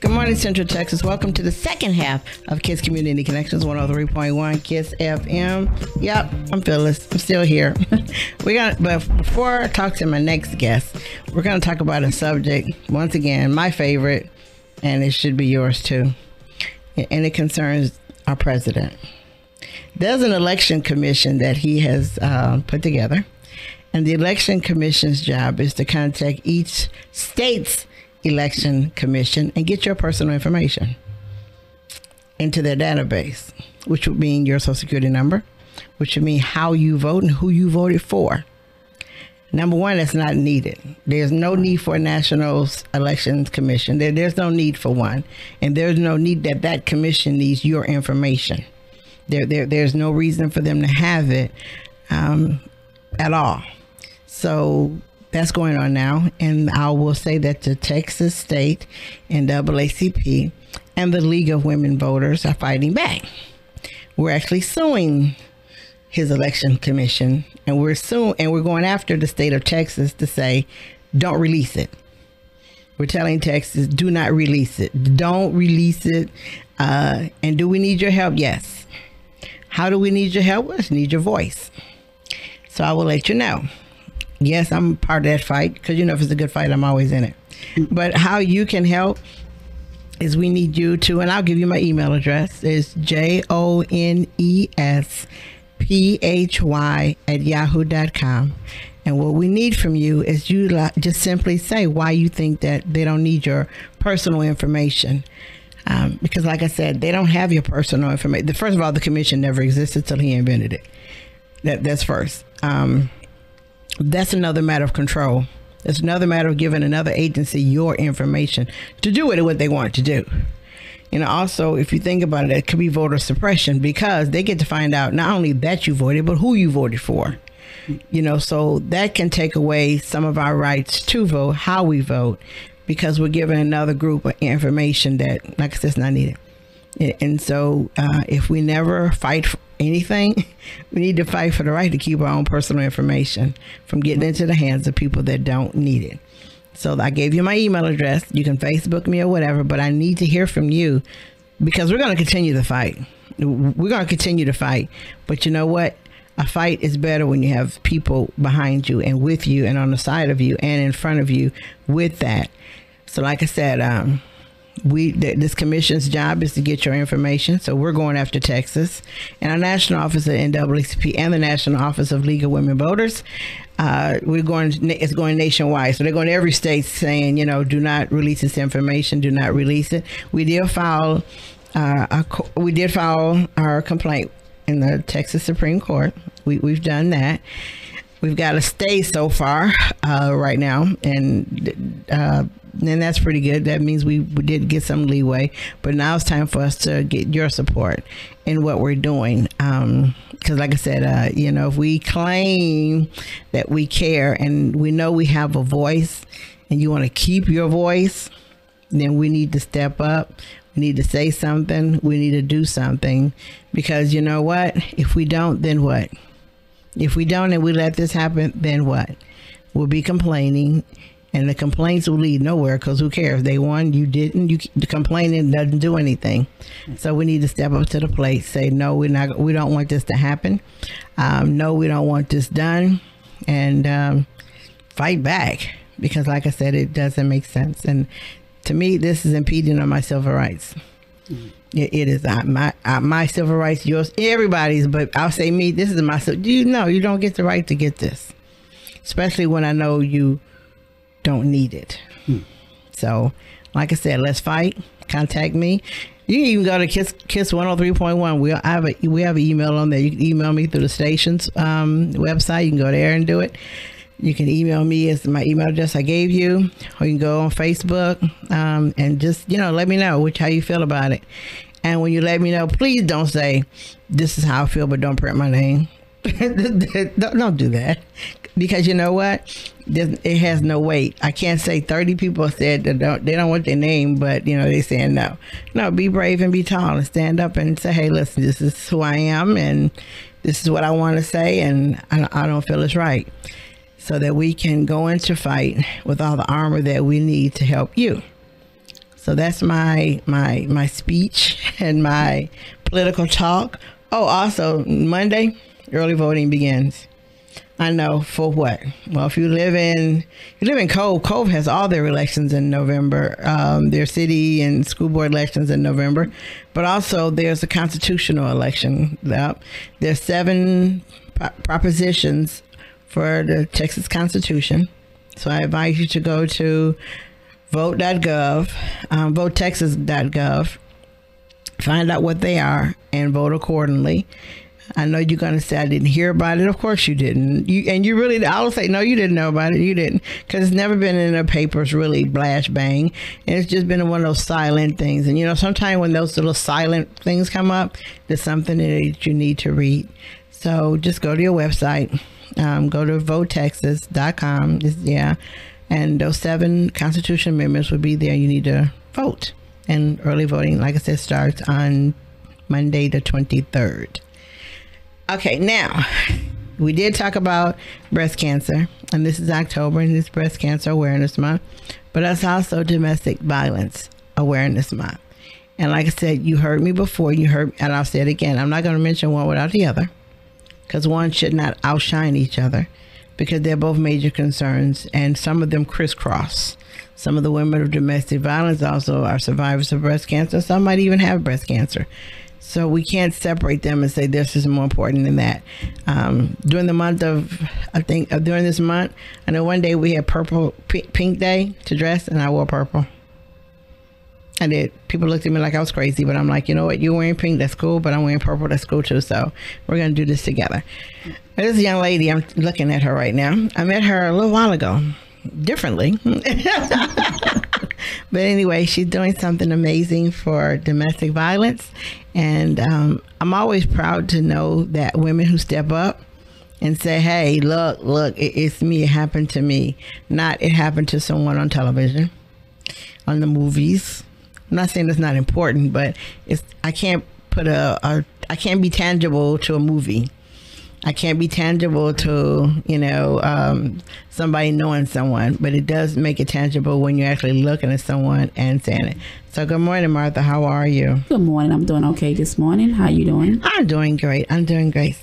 Good morning, Central Texas. Welcome to the second half of Kids Community Connections, 103.1 Kids FM. Yep, I'm Phyllis. I'm still here. But before I talk to my next guest, we're gonna talk about a subject, once again, my favorite, and it should be yours too. And it concerns our president. There's an election commission that he has put together, and the election commission's job is to contact each state's election commission and get your personal information into their database, which would mean your social security number, which would mean how you vote and who you voted for. Number one, that's not needed. There's no need for a national elections commission. There's no need for one, and there's no need that commission needs your information. There's no reason for them to have it at all. So that's going on now, and I will say that the Texas State NAACP and the League of Women Voters are fighting back. We're actually suing his election commission, and we're going after the state of Texas to say, don't release it. We're telling Texas, do not release it. Don't release it. And do we need your help? Yes. How do we need your help? We just need your voice. So I will let you know. Yes, I'm part of that fight, because if it's a good fight, I'm always in it. But how you can help is we need you to, and I'll give you my email address. It's jonesphy@yahoo.com. And what we need from you is you just simply say why you think that they don't need your personal information. Because like I said, they don't have your personal information. First of all, the commission never existed till he invented it. That's first. That's another matter of control. It's another matter of giving another agency your information to do with it what they want to do. Also, if you think about it, it could be voter suppression, because they get to find out not only that you voted, but who you voted for. So that can take away some of our rights to vote, how we vote, because we're giving another group of information that, like I said, is not needed. And so if we never fight for anything, we need to fight for the right to keep our own personal information from getting into the hands of people that don't need it. So I gave you my email address. You can Facebook me or whatever, but I need to hear from you, because we're going to continue the fight. We're going to continue to fight. But you know what? A fight is better when you have people behind you and with you and on the side of you and in front of you with that. So like I said, this commission's job is to get your information. So we're going after Texas, and our national office of NAACP and the national office of League of Women Voters. It's going nationwide. So they're going to every state saying, do not release this information. Do not release it. We did file our complaint in the Texas Supreme Court. We've done that. We've got a stay so far right now, and that's pretty good. That means we did get some leeway, but now it's time for us to get your support in what we're doing. Because like I said, if we claim that we care and we know we have a voice and you want to keep your voice, then we need to step up. We need to say something. We need to do something, because you know what? If we don't, then what? If we don't and we let this happen, then what? We'll be complaining, and the complaints will lead nowhere, because who cares? They won, you didn't. The complaining doesn't do anything. So we need to step up to the plate. Say no, we don't want this to happen. No, we don't want this done, and fight back, because like I said, it doesn't make sense. And to me, this is impeding on my civil rights. It is my civil rights, yours, everybody's, but I'll say me, this is my, you don't get the right to get this, especially when I know you don't need it. So like I said, let's fight. Contact me. You can even go to Kiss 103.1. We have an email on there. You can email me through the station's website. You can go there and do it. You can email me as my email address I gave you, or you can go on Facebook and just, let me know how you feel about it. And when you let me know, please don't say, this is how I feel, but don't print my name. Don't do that, because you know what? It has no weight. I can't say 30 people said that they don't want their name, but they saying no. No, be brave and be tall and stand up and say, hey, listen, this is who I am and this is what I want to say, and I don't feel it's right. so that we can go into fight with all the armor that we need to help you. So that's my speech and my political talk. Oh, also Monday, early voting begins. I know, for what? Well, if you live in Cove has all their elections in November, their city and school board elections in November, but also there's a constitutional election. There's 7 propositions for the Texas Constitution. So I invite you to go to vote.gov, votetexas.gov, find out what they are and vote accordingly. I know you're going to say I didn't hear about it. Of course you didn't. I'll say, no, you didn't know about it. You didn't, because it's never been in the papers really blash bang. And it's just been one of those silent things. And, sometimes when those little silent things come up, there's something that you need to read. So just go to your website, go to votetexas.com. And those 7 Constitution amendments will be there. You need to vote. And early voting, like I said, starts on Monday the 23rd. Okay, now, we did talk about breast cancer, and this is October, and it's Breast Cancer Awareness Month, but that's also Domestic Violence Awareness Month. And like I said, you heard me before, and I'll say it again, I'm not going to mention one without the other, because one should not outshine each other, because they're both major concerns, and some of them crisscross. Some of the women of domestic violence also are survivors of breast cancer. Some might even have breast cancer. So we can't separate them and say this is more important than that. During the month of, during this month, I know one day we had pink day to dress, and I wore purple. I did. People looked at me like I was crazy, but I'm like, you know what? You're wearing pink, that's cool, but I'm wearing purple, that's cool too. So we're going to do this together. This young lady, I'm looking at her right now. I met her a little while ago, differently. But anyway, she's doing something amazing for domestic violence. And I'm always proud to know that women who step up and say, hey, look, it's me, it happened to me. Not it happened to someone on television, on the movies. I'm not saying it's not important, but I can't be tangible to a movie. I can't be tangible to, somebody knowing someone, but it does make it tangible when you're actually looking at someone and saying it. So good morning, Martha. How are you? Good morning. I'm doing okay this morning. How you doing? I'm doing great.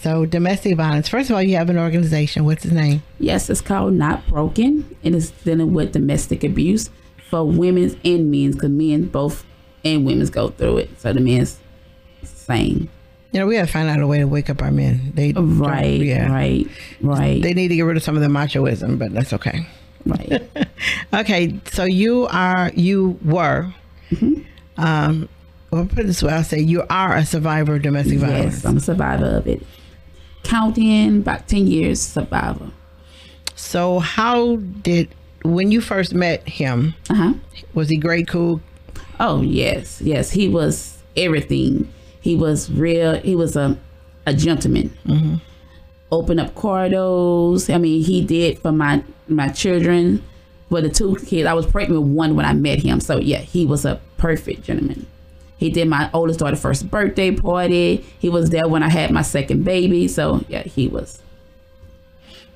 So domestic violence. First of all, you have an organization. What's its name? Yes, it's called Not Broken. And it's dealing with domestic abuse for women's and men's, because men both and women's go through it. So the men's same. We got to find out a way to wake up our men. Right. They need to get rid of some of the machoism, but that's okay. Right. Okay, so you were, well, put it this way, I'll say you are a survivor of domestic violence. Yes, I'm a survivor of it. Counting about 10 years survivor. So when you first met him, was he great, cool? Oh, yes. He was everything. He was real. He was a gentleman. Open up corridors. I mean, he did for my children. For the 2 kids, I was pregnant with 1 when I met him. So yeah, he was a perfect gentleman. He did my oldest daughter's first birthday party. He was there when I had my 2nd baby. So yeah, he was.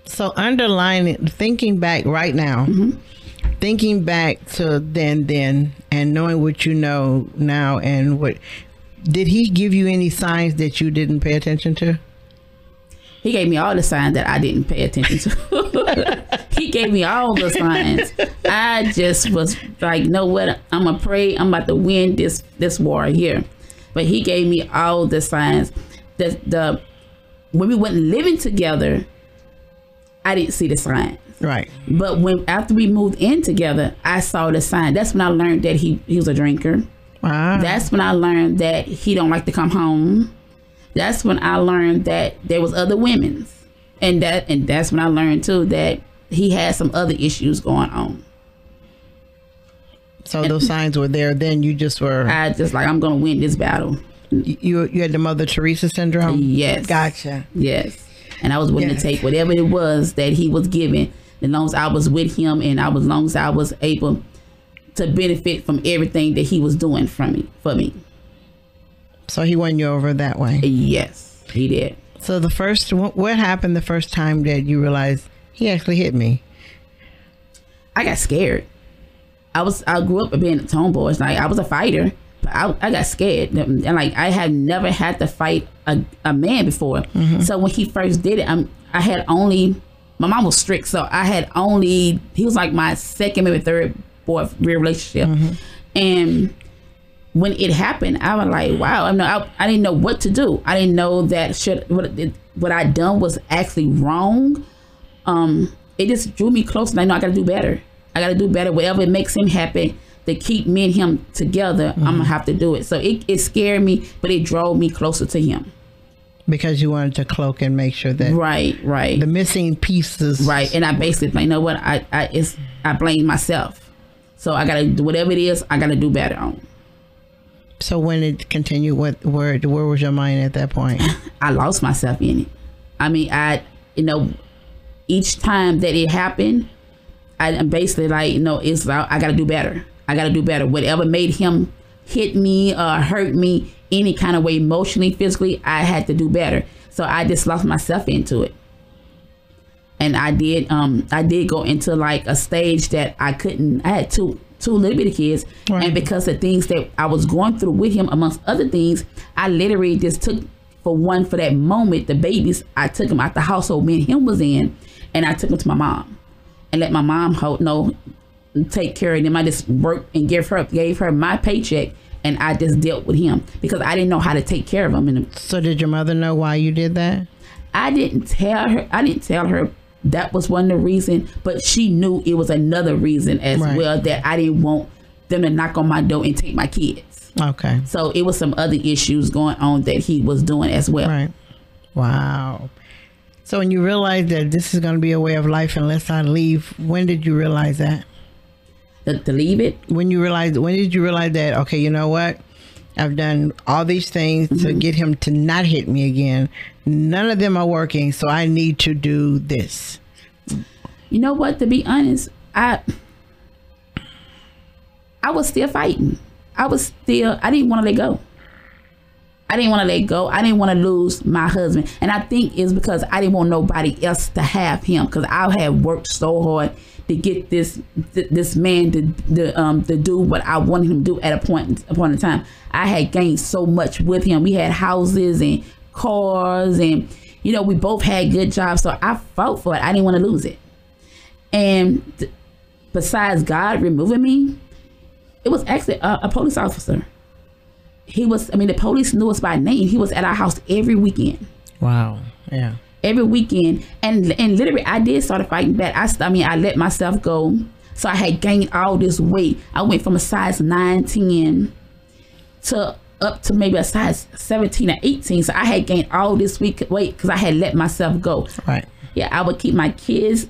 So underlining, thinking back right now, thinking back to then, and knowing what you know now, and what. Did he give you any signs that you didn't pay attention to? He gave me all the signs that I didn't pay attention to. He gave me all the signs. I just was like, know what? I'm going to pray. I'm about to win this war here. But he gave me all the signs. When we went living together, I didn't see the signs. Right. But after we moved in together, I saw the sign. That's when I learned that he was a drinker. Wow. That's when I learned that he don't like to come home. That's when I learned that there was other women, and that's when I learned too that he had some other issues going on. So those signs were there. Then you just were. I just like, I'm gonna win this battle. You had the Mother Teresa syndrome. Yes. Gotcha. Yes. And I was willing to take whatever it was that he was giving, as long as I was with him, and as long as I was able to benefit from everything that he was doing for me. So he won you over that way? Yes, he did. So what happened the first time that you realized He actually hit me. I got scared. I grew up being a tomboy. Like, I was a fighter, but I got scared. And like, I had never had to fight a man before. So when he first did it, I had only, my mom was strict, so I had only, he was like my second, maybe third, fourth real relationship. And when it happened, I was like, wow, I didn't know what to do. I didn't know that what I done was actually wrong. It just drew me close, and I know I got to do better. I got to do better. Whatever makes him happy to keep me and him together, I'm gonna have to do it. So it scared me, but it drove me closer to him. Because you wanted to cloak and make sure that right the missing pieces, right. And I basically, you know what, I blame myself. So I gotta do whatever it is. I gotta do better on. So when it continued, where was your mind at that point? I lost myself in it. I mean, each time that it happened, I'm basically like, it's like, I gotta do better. I gotta do better. Whatever made him hit me or hurt me any kind of way, emotionally, physically, I had to do better. So I just lost myself into it. And I did go into like a stage that I had two little bitty kids. Right. And because of things that I was going through with him, amongst other things, I literally just took for that moment, the babies, I took them out the household me and him was in, and I took them to my mom and let my mom take care of them. I just worked and gave her my paycheck, and I just dealt with him because I didn't know how to take care of him. So did your mother know why you did that? I didn't tell her that was one of the reasons, but she knew it was another reason as well, that I didn't want them to knock on my door and take my kids. Okay. So it was some other issues going on that he was doing as well. Right. Wow. So when you realized that this is going to be a way of life unless I leave, when did you realize that? To leave it? When did you realize that, okay, you know what? I've done all these things to get him to not hit me again. None of them are working, so I need to do this. You know what? To be honest, I was still fighting. I didn't want to let go. I didn't want to let go. I didn't want to lose my husband. And I think it's because I didn't want nobody else to have him, because I had worked so hard to get this man to do what I wanted him to do at a point in time. I had gained so much with him. We had houses and cars, and we both had good jobs. So I fought for it. I didn't want to lose it. And besides God removing me, it was actually a police officer. The police knew us by name. He was at our house every weekend. Wow. Yeah. Every weekend. And literally, I did start fighting back. I let myself go. So I had gained all this weight. I went from a size 9, 10 to up to maybe a size 17 or 18. So I had gained all this weight because I had let myself go. Right. Yeah, I would keep my kids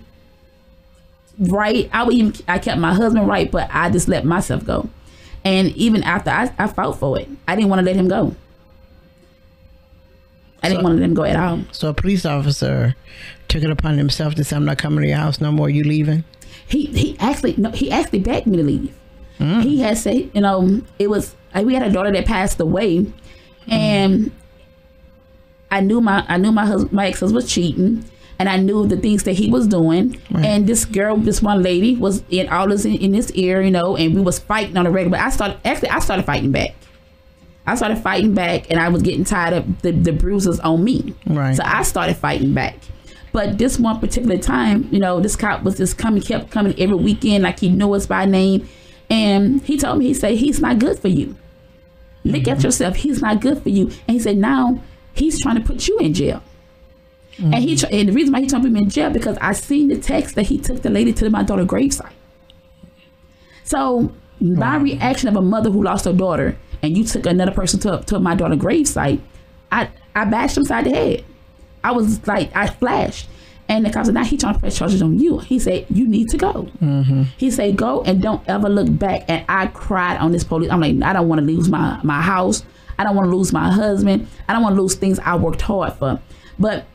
right. I kept my husband right, but I just let myself go. And even after I fought for it, I didn't want to let him go. I didn't want to let him go at all. So a police officer took it upon himself to say, I'm not coming to your house no more, you leaving? He actually begged me to leave. He had said, it was, we had a daughter that passed away, and I knew my ex-husband was cheating, and I knew the things that he was doing. Right. And this one lady was in all this in this ear, and we was fighting on a regular. But I started fighting back. And I was getting tired of the bruises on me. Right. So I started fighting back. But this one particular time, this cop was just kept coming every weekend, like he knew us by name. And he told me, he said, he's not good for you. Look at yourself. He's not good for you. And he said, now he's trying to put you in jail. And the reason why he trying to put me in jail, because I seen the text that he took the lady to my daughter's gravesite. So my reaction of a mother who lost her daughter, and you took another person to my daughter's gravesite, I bashed him side the head. I was like, I flashed. And the cop said, now he's trying to press charges on you. He said, you need to go. He said, go and don't ever look back. And I cried on this police. I'm like, I don't want to lose my house. I don't want to lose my husband. I don't want to lose things I worked hard for. But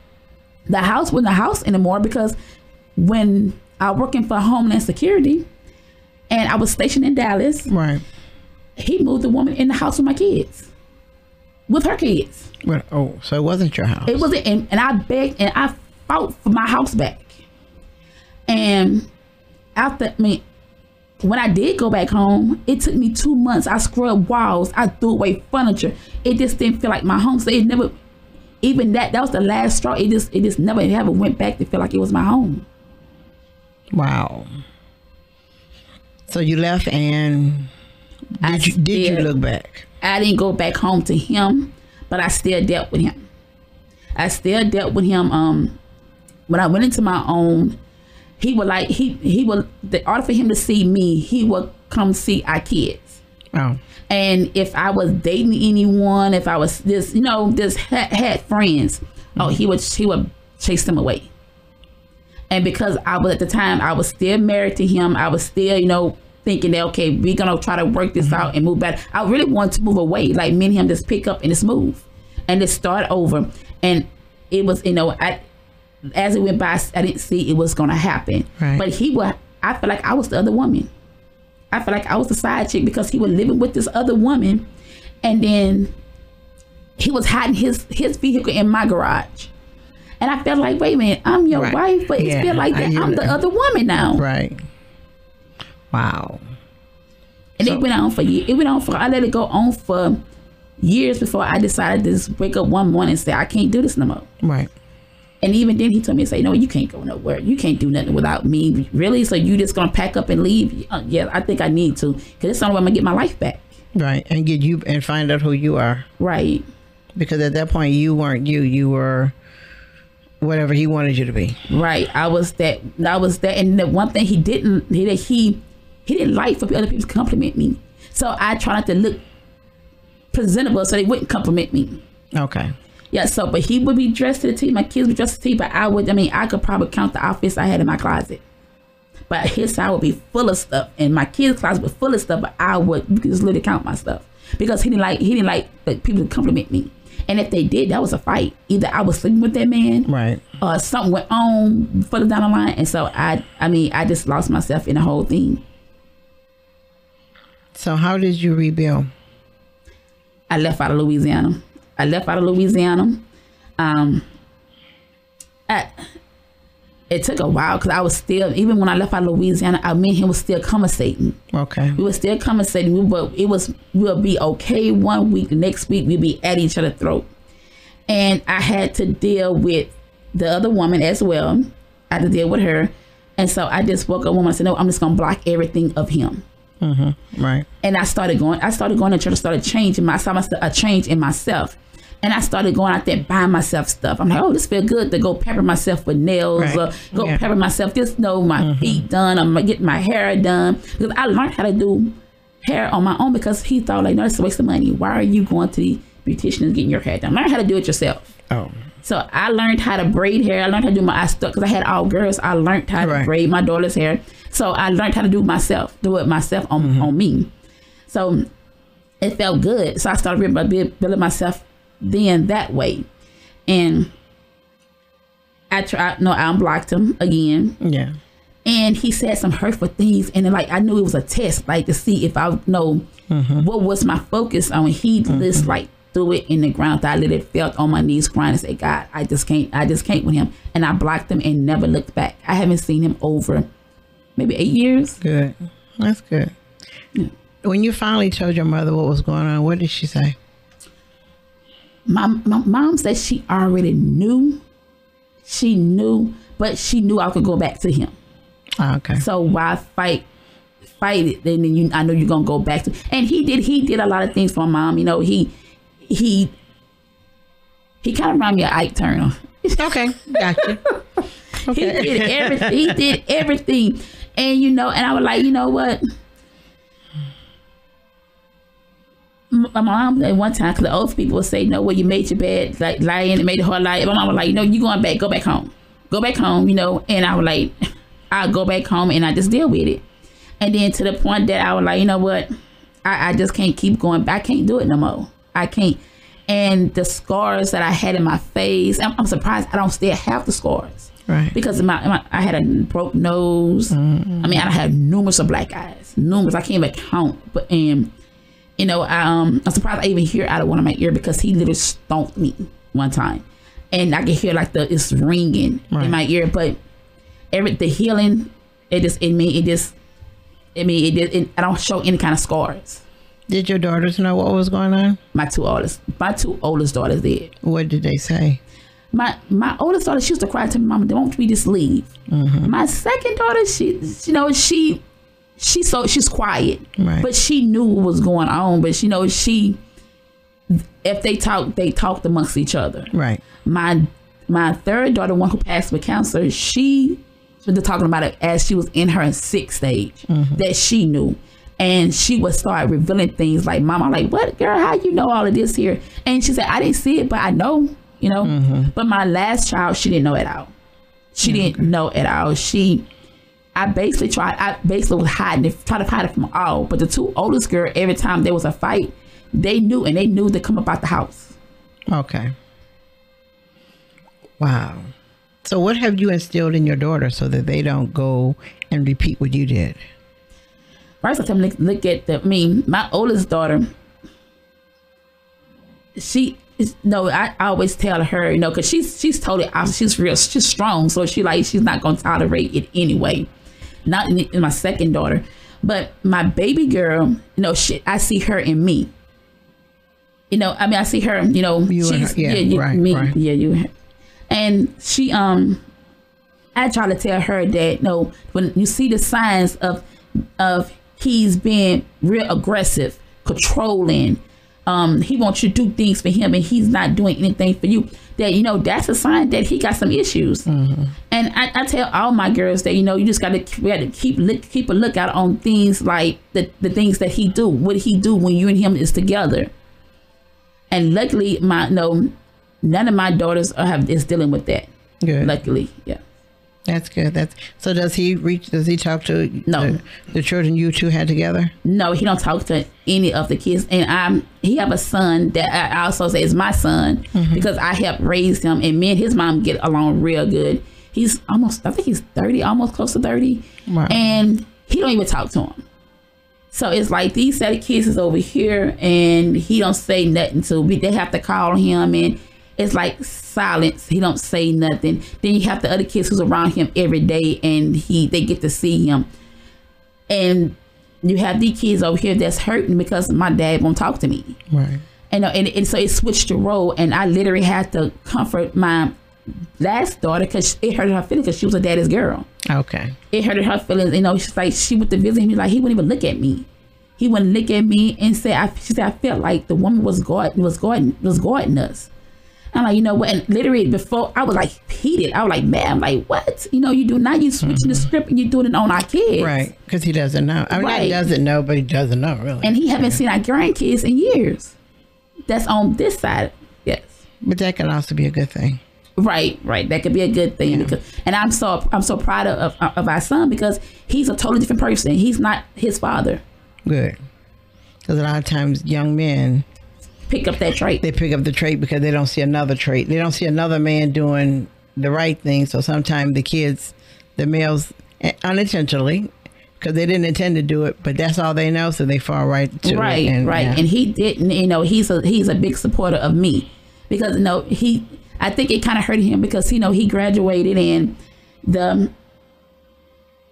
the house wasn't a house anymore, because when I was working for Homeland Security and I was stationed in Dallas, right, he moved the woman in the house with my kids, with her kids. So it wasn't your house. It wasn't, and I begged and I fought for my house back. And when I did go back home, it took me 2 months. I scrubbed walls. I threw away furniture. It just didn't feel like my home. So it never, even that was the last straw. It just never ever went back to feel like it was my home. Wow. So you left, and did you look back? I didn't go back home to him, but I still dealt with him. When I went into my own, he would in order for him to see me, he would come see our kids. Oh. And if I was dating anyone, if I was had friends, he would chase them away. And because at the time I was still married to him, I was still, thinking that, okay, we're going to try to work this out and move back. I really wanted to move away. Like, me and him just pick up and just move and just start over. And it was, as it went by, I didn't see it was going to happen. Right. But I felt like I was the other woman. I felt like I was the side chick because he was living with this other woman. And then he was hiding his vehicle in my garage. And I felt like, wait a minute, I'm your wife, but it felt like that I'm the other woman now. Right. Wow. And it went on for years. I let it go on for years before I decided to just wake up one morning and say, I can't do this no more. Right. And even then he told me to say, no, you can't go nowhere. You can't do nothing without me. Really? So you just going to pack up and leave? Yeah, I think I need to. Because it's the only way I'm going to get my life back. Right. And get you and find out who you are. Right. Because at that point you weren't you. You were whatever he wanted you to be. Right. I was that. And the one thing he didn't like for other people to compliment me. So I try not to look presentable so they wouldn't compliment me. Okay. Yeah, so, but he would be dressed to the T. My kids would be dressed to the T. But I could probably count the outfits I had in my closet. But his side would be full of stuff. And my kids' closet was full of stuff. But you could just literally count my stuff. Because he didn't like people to compliment me. And if they did, that was a fight. Either I was sleeping with that man. Right. Or something went on further down the line. And so, I just lost myself in the whole thing. So how did you rebuild? I left out of Louisiana. It took a while because I was still, even when I left out of Louisiana, me and him was still conversating. Okay. We were still conversating, but we'll be okay one week, the next week we'll be at each other's throat. And I had to deal with the other woman as well. I had to deal with her. And so I just woke up one morning and said, no, I'm just going to block everything of him. Mm-hmm. Right. And I started going to church, started changing. I saw a change in myself. And I started going out there buying myself stuff. I'm like, oh, this feels good to go pepper myself with nails, or go pepper myself, just my feet done. I'm getting my hair done. Because I learned how to do hair on my own because he thought, like, no, it's a waste of money. Why are you going to the beautician and getting your hair done? Learn how to do it yourself. Oh. So I learned how to braid hair. I learned how to do my stuff because I had all girls. I learned how to braid my daughter's hair. So I learned how to do it myself on me. So it felt good. So I started building myself then that way. And I unblocked him again. Yeah. And he said some hurtful things. And then, I knew it was a test, to see if I know what was my focus on. He just threw it in the ground. I literally felt on my knees crying and said, God, I just can't with him. And I blocked him and never looked back. I haven't seen him over maybe 8 years. Good. That's good. Yeah. When you finally told your mother what was going on, what did she say? My mom said she already knew. She knew, but she knew I could go back to him. Oh, okay. So why fight it? And then I know you're gonna go back to. And he did a lot of things for my mom. He kind of reminded me of Ike Turner. Okay, gotcha. Okay. He did everything, and I was like, you know what? My mom at one time, because the old people would say, no, well, you made your bed, lying, and made it hard lie. My mom was like, you going back, go back home, and I was like, I'll go back home and I just deal with it. And then to the point that I was like, you know what, I just can't keep going back. I can't do it no more. I can't. And the scars that I had in my face, I'm surprised I don't still have the scars. Right. Because I had a broke nose. Mm-hmm. I had numerous of black eyes. Numerous. I can't even count. But I'm surprised I even hear out of one of my ears because he literally stomped me one time. And I could hear it's ringing in my ear. But the healing, I don't show any kind of scars. Did your daughters know what was going on? My two oldest daughters did. What did they say? My oldest daughter, she used to cry to me, Mama, don't we just leave? Mm-hmm. My second daughter, she's quiet, right. But she knew what was going on. But if they talked amongst each other. Right. My third daughter, one who passed with cancer, she was talking about it as she was in her 6th stage, mm-hmm. that she knew. And she would start revealing things like, Mama, I'm like, what, girl, how you know all of this here? And she said, I didn't see it, but I know, Mm-hmm. But my last child, she didn't know at all. She didn't know at all. I basically was hiding it, trying to hide it from all. But the two oldest girls, every time there was a fight, they knew to come up out the house. Okay. Wow. So what have you instilled in your daughter so that they don't go and repeat what you did? First, I tell them, look at my oldest daughter, I always tell her, because she's totally opposite. She's strong. So she's not going to tolerate it anyway. Not in my second daughter. But my baby girl, I see her in me. I see her, you. And she, I try to tell her that, when you see the signs of he's being real aggressive, controlling, he wants you to do things for him and he's not doing anything for you, that, that's a sign that he got some issues. Mm-hmm. And I tell all my girls that, you just got to keep a lookout on things like the things that he do, what he do when you and him is together. And luckily, none of my daughters is dealing with that. Good. Luckily, yeah. That's good. So does he talk to the children you two had together? No, he don't talk to any of the kids. And he have a son that I also say is my son, mm-hmm. because I helped raise him, and me and his mom get along real good. He's I think he's 30, almost close to 30. Wow. And he don't even talk to him. So it's like these set of kids is over here and he don't say nothing they have to call him, and it's like silence. He don't say nothing. Then you have the other kids who's around him every day and they get to see him. And you have these kids over here that's hurting because my dad won't talk to me. Right. And so it switched the role, and I literally had to comfort my last daughter because it hurted her feelings because she was a daddy's girl. Okay. It hurted her feelings. She's like, she went to visit him. He's like, he wouldn't even look at me. He wouldn't look at me and say, she said, I felt like the woman was guarding us. I'm like, what? And literally before, I was like heated. I was like, man, I'm like, what? You do now. You switching mm-hmm. the script and you doing it on our kids. Right. Because he doesn't know. I mean, right. He doesn't know, but he doesn't know really. And he haven't seen our grandkids in years. That's on this side. Yes. But that can also be a good thing. Right. That could be a good thing. Yeah. And I'm so proud of our son because he's a totally different person. He's not his father. Good. Because a lot of times young men pick up that trait. They pick up the trait because they don't see another trait. They don't see another man doing the right thing. So sometimes the males, unintentionally, because they didn't intend to do it, but that's all they know, so they fall right to it. Right. Yeah. And he didn't. He's a big supporter of me because I think it kind of hurt him because he graduated and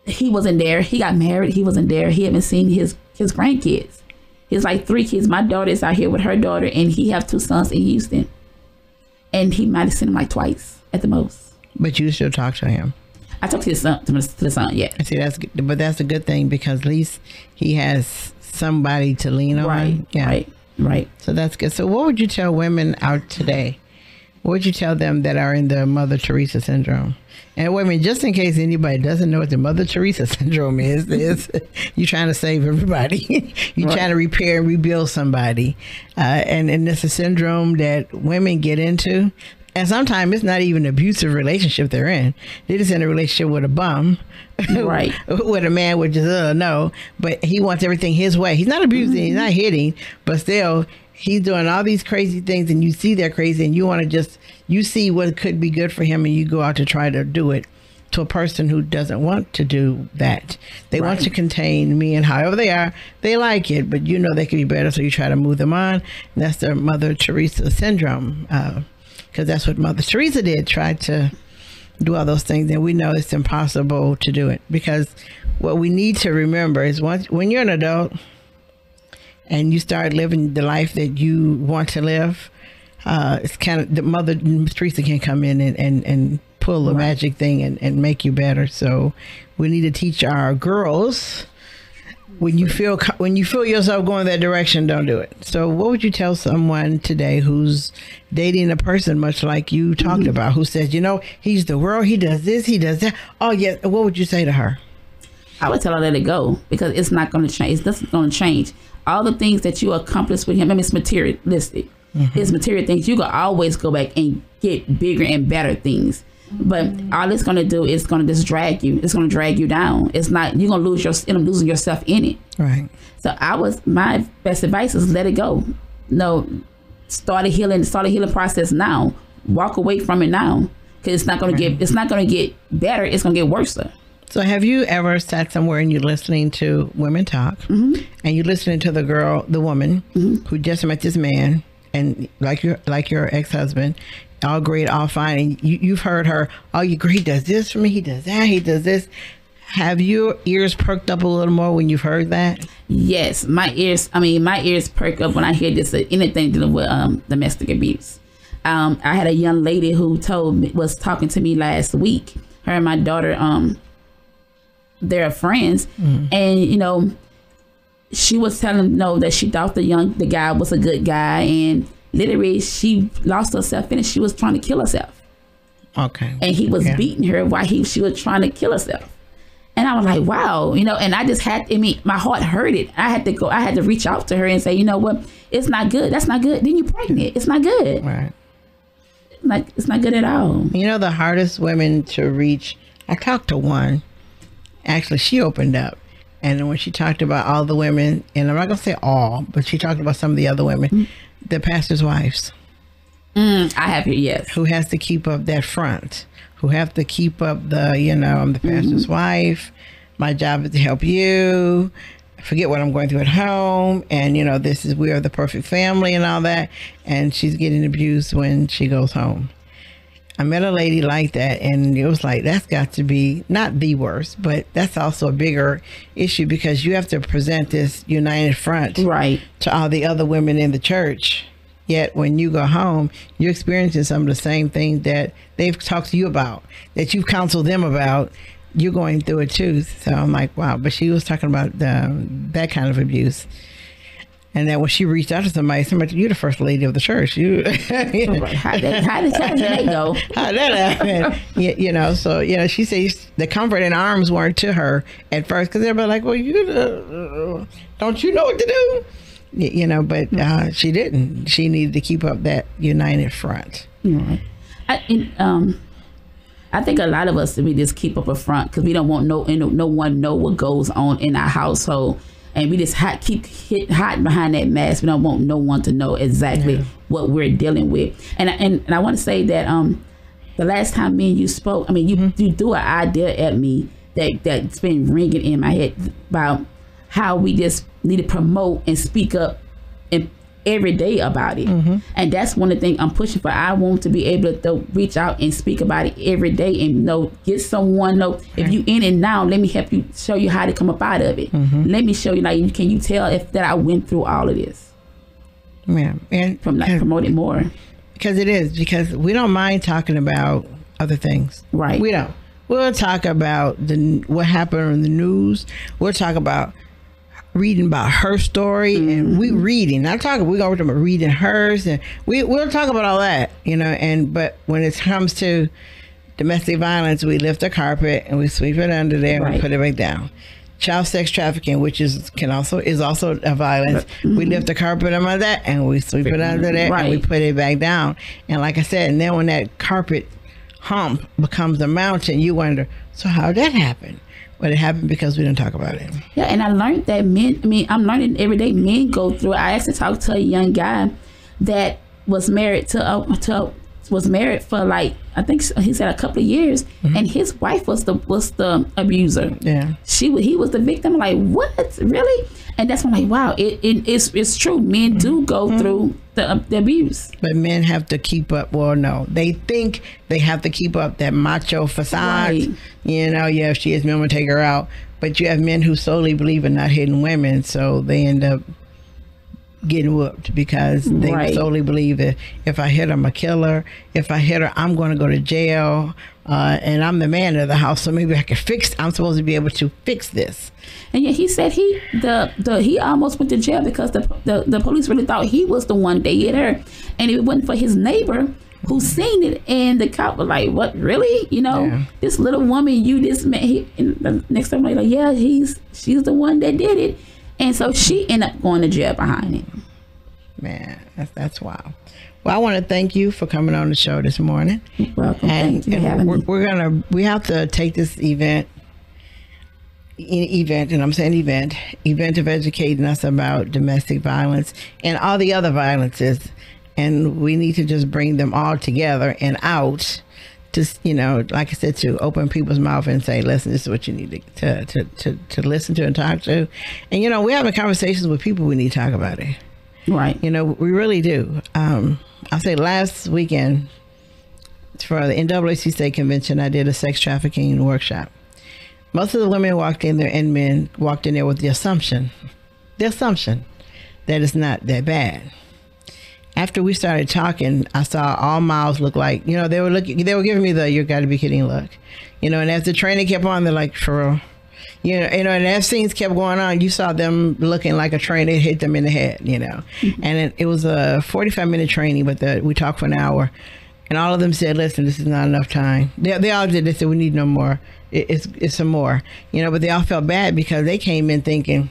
he wasn't there. He got married. He wasn't there. He haven't seen his grandkids. He's like 3 kids. My daughter is out here with her daughter, and he have 2 sons in Houston. And he might have seen him like twice at the most. But you still talk to him. I talk to his son, to the son, yeah. See, that's a good thing because at least he has somebody to lean on. Right. Yeah. Right. So that's good. So what would you tell women out today? What would you tell them that are in the Mother Teresa syndrome? And wait a minute, just in case anybody doesn't know what the Mother Teresa syndrome is you're trying to save everybody. You're trying to repair and rebuild somebody. And it's a syndrome that women get into. And sometimes it's not even an abusive relationship they're in. They're just in a relationship with a bum. Right. With a man, which is, no. But he wants everything his way. He's not abusing, mm-hmm. He's not hitting, but still, he's doing all these crazy things and you see they're crazy and you want to you see what could be good for him and you go out to try to do it to a person who doesn't want to do that. They want to contain me and however they are, they like it, but they could be better, so you try to move them on. And that's the Mother Teresa syndrome. Because that's what Mother Teresa did, tried to, do all those things, then we know it's impossible to do it. Because what we need to remember is when you're an adult and you start living the life that you want to live, it's kind of the Mother Teresa can come in and pull a magic thing and make you better. So we need to teach our girls, when you feel yourself going that direction, don't do it. So what would you tell someone today who's dating a person much like you talked about, who says, he's the world, he does this, he does that. Oh yeah. What would you say to her? I would tell her let it go, because it's not going to change. It's not going to change. All the things that you accomplished with him, it's materialistic. It's material things. You can always go back and get bigger and better things. But all it's going to do is going to just drag you. It's going to drag you down. It's not, you're going to end up losing yourself in it. Right. So my best advice is let it go. No, start a healing process now. Walk away from it now, because it's not going to get better. It's going to get worse. So have you ever sat somewhere and you're listening to women talk, and you're listening to the woman who just met this man, and like your ex-husband, all great, all fine, and you've heard her, oh, he does this for me, he does that, he does this. Have your ears perked up a little more when you've heard that? Yes, my ears perk up when I hear this, anything dealing with domestic abuse. I had a young lady who was talking to me last week. Her and my daughter, they're friends, and she was telling that she thought the guy was a good guy, and literally she lost herself in it. She was trying to kill herself. Okay. And he was beating her while she was trying to kill herself. And I was like, wow, and I just had, my heart hurt it. I had to reach out to her and say, you know what, it's not good. That's not good. Then you're pregnant. It's not good. Right. It's not good at all. The hardest women to reach, I talked to one, actually she opened up. And when she talked about all the women, and I'm not going to say all, but she talked about some of the other women, the pastor's wives. I have it, yes. Who has to keep up that front, who have to keep up I'm the pastor's wife. My job is to help you. Forget what I'm going through at home. And, we are the perfect family and all that. And she's getting abused when she goes home. I met a lady like that, and it was like, that's got to be not the worst, but that's also a bigger issue, because you have to present this united front to all the other women in the church. Yet when you go home, you're experiencing some of the same things that they've talked to you about, that you've counseled them about. You're going through it too. So I'm like, wow. But she was talking about that kind of abuse. And then when she reached out to somebody, you're the first lady of the church. How did that go? How did that happen? So, she says the comfort and arms weren't to her at first, because everybody like, well, don't you know what to do? But she didn't. She needed to keep up that united front. Right. I think a lot of us, we just keep up a front because we don't want no one know what goes on in our household. And we just keep hiding behind that mask. We don't want no one to know exactly what we're dealing with. And I want to say that the last time me and you spoke, you threw an idea at me that's been ringing in my head about how we just need to promote and speak up every day about it. And that's one of the things I'm pushing for. I want to be able to reach out and speak about it every day, and get someone if you in it now, let me help you, show you how to come up out of it. Let me show you, can you tell that I went through all of this? Yeah. And promote it more, because we don't mind talking about other things. Right. We don't. We'll talk about what happened in the news. We'll talk about reading about her story, and we're going to reading hers, and we'll talk about all that, but when it comes to domestic violence, we lift the carpet and we sweep it under there and we put it back down. Child sex trafficking, which is also a violence, we lift the carpet under that and we sweep it under there and we put it back down. And like I said, and then when that carpet hump becomes a mountain, you wonder, so how did that happen? But it happened because we didn't talk about it. Yeah, and I learned that I'm learning every day men go through it. I actually talked to a young guy that was married to was married for like, I think he said a couple of years, and his wife was the abuser. Yeah, he was the victim. Like, what, really? And that's when I'm like, wow, it's true. Men do go through the abuse, but men have to keep up. Well, no, they think they have to keep up that macho facade. Right. You know, yeah, if she is, men will take her out. But you have men who solely believe in not hitting women, so they end up getting whooped because they solely believe that if I hit her, I'm a killer. If I hit her, I'm going to go to jail, and I'm the man of the house, so maybe I can fix. I'm supposed to be able to fix this. And yet he said he almost went to jail because the police really thought he was the one that hit her, and if it wasn't for his neighbor who seen it, and the cop was like, "What, really? You know, this little woman, this man." And the next time, like, yeah, she's the one that did it. And so she ended up going to jail behind it. Man, that's wild. Well, I want to thank you for coming on the show this morning. You're welcome. Thank you for having me. We have to take this event, and I'm saying event of educating us about domestic violence and all the other violences, and we need to just bring them all together and out. Just, you know, like I said, to open people's mouth and say, listen, this is what you need to listen to and talk to. And, you know, we're having conversations with people, we need to talk about it. Right. You know, we really do. I'll say last weekend for the NAACP State Convention, I did a sex trafficking workshop. Most of the women walked in there and men walked in there with the assumption that it's not that bad. After we started talking, I saw all mouths look like, you know, they were giving me the "you got to be kidding" look, you know. And as the training kept on, they're like, for real, you know, and as scenes kept going on, you saw them looking like a train that hit them in the head, you know. And it was a 45-minute training, but we talked for an hour, and all of them said, "Listen, this is not enough time." They all did. They said, "We need no more. It's some more," you know. But they all felt bad because they came in thinking,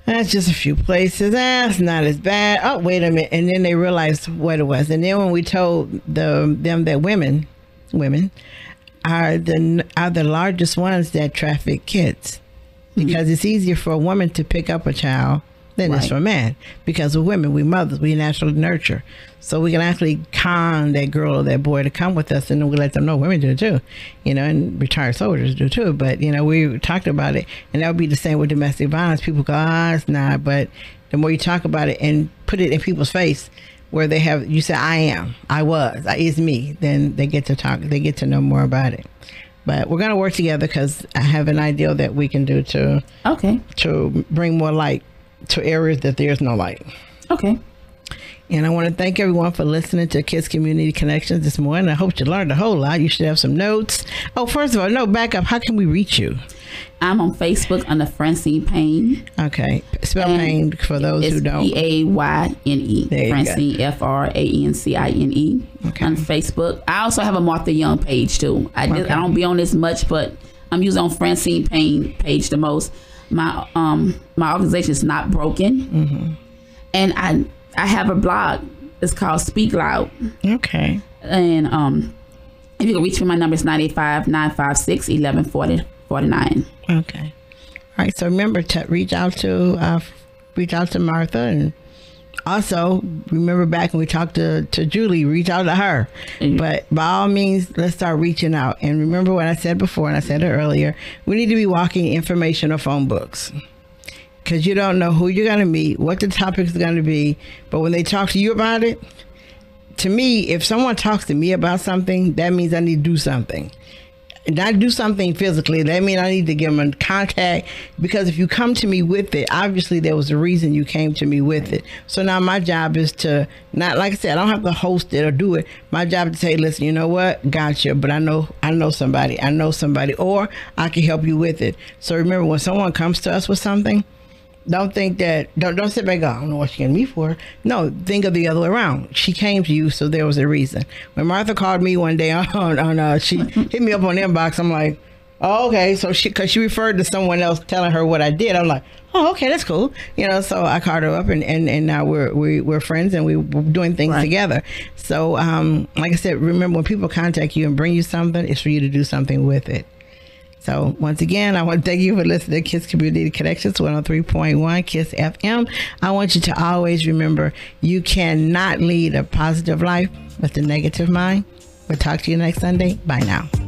that's just a few places. That's not as bad. Oh, wait a minute. And then they realized what it was. And then when we told them that women are the largest ones that traffic kids, because it's easier for a woman to pick up a child than it's for a man. Because we're women, we mothers, we naturally nurture. So we can actually con that girl or that boy to come with us, and then we let them know women do it too, you know, and retired soldiers do too. But, you know, we talked about it, and that would be the same with domestic violence. People go, it's not. But the more you talk about it and put it in people's face where you say, I was, it's me, then they get to talk, they get to know more about it. But we're going to work together because I have an idea that we can do to bring more light to areas that there's no light. Okay. And I want to thank everyone for listening to Kids Community Connections this morning. I hope you learned a whole lot. You should have some notes. Oh, first of all, back up. How can we reach you? I'm on Facebook under Francine Payne. Okay. Spell Payne for those who don't. Payne. Francine, Francine. Okay. On Facebook. I also have a Martha Young page too. I don't be on this much, but I'm usually on Francine Payne page the most. My organization is Not Broken. And I have a blog. It's called Speak Loud. Okay. And if you can reach me, my number is 985-956-1149. Okay. All right. So remember to reach out to Martha, and also remember back when we talked to Julie, reach out to her. But by all means, let's start reaching out. And remember what I said before, and I said it earlier, we need to be walking informational phone books. Because you don't know who you're going to meet, what the topic is going to be. But when they talk to you about it, to me, if someone talks to me about something, that means I need to do something. And not do something physically. That means I need to give them contact. Because if you come to me with it, obviously there was a reason you came to me with it. So now my job is to, not like I said, I don't have to host it or do it. My job is to say, listen, you know what? Gotcha. But I know somebody. Or I can help you with it. So remember, when someone comes to us with something, don't think that, don't sit back and go, I don't know what she came to me for. No, think of the other way around. She came to you, so there was a reason. When Martha called me one day she hit me up on the inbox, I'm like, oh, okay. So because she referred to someone else telling her what I did, I'm like, oh, okay, that's cool. You know, so I called her up and now we're friends and we're doing things together. So like I said, remember when people contact you and bring you something, it's for you to do something with it. So once again, I want to thank you for listening to Kids Community Connections 103.1 Kiss FM. I want you to always remember, you cannot lead a positive life with the negative mind. We'll talk to you next Sunday. Bye now.